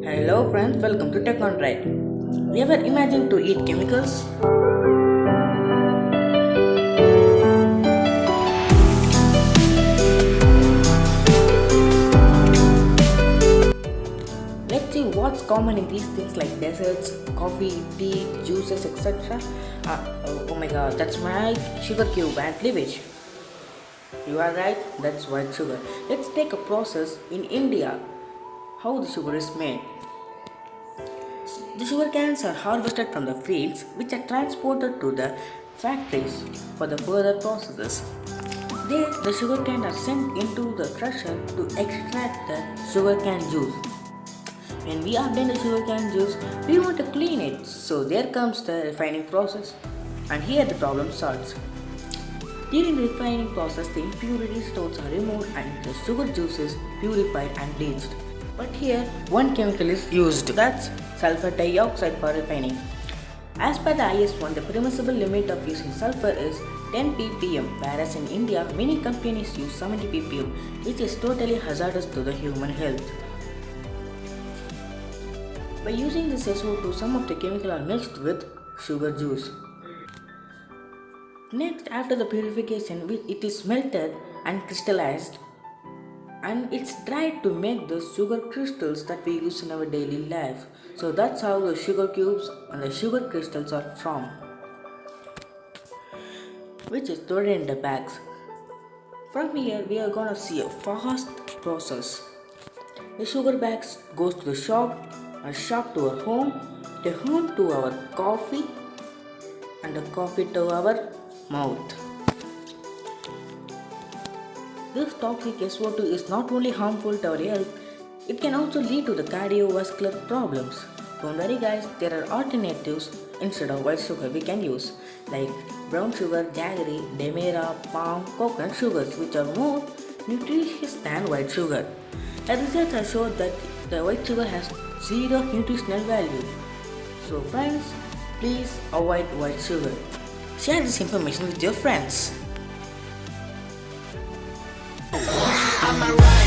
Hello friends, welcome to Tech on Right. Ever imagined to eat chemicals? Let's see what's common in these things like desserts, coffee, tea, juices, etc. Oh my god, that's my sugar cube and cleavage. You are right, that's white sugar. Let's take a process in India how the sugar is made. The sugar canes are harvested from the fields which are transported to the factories for the further processes. There, the sugar cane are sent into the crusher to extract the sugar cane juice. When we obtain the sugar cane juice, we want to clean it. So there comes the refining process. And here the problem starts. During the refining process, the impurity stones are removed and the sugar juice is purified and bleached. But here, one chemical is used, that's sulphur dioxide for refining. As per the IS1, the permissible limit of using sulphur is 10 ppm, whereas in India, many companies use 70 ppm, which is totally hazardous to the human health. By using this SO2, some of the chemicals are mixed with sugar juice. Next, after the purification, it is melted and crystallized, and it's dried to make the sugar crystals that we use in our daily life. So that's how the sugar cubes and the sugar crystals are formed, which is stored in the bags. From here, we are gonna see a fast process. The sugar bags goes to the shop, a shop to our home, the home to our coffee, and the coffee to our mouth. This toxic SO2 is not only harmful to our health, it can also lead to the cardiovascular problems. Don't worry guys, there are alternatives instead of white sugar we can use, like brown sugar, jaggery, demerara, palm, coconut sugars, which are more nutritious than white sugar. A research has showed that the white sugar has zero nutritional value. So friends, please avoid white sugar. Share this information with your friends. I'm a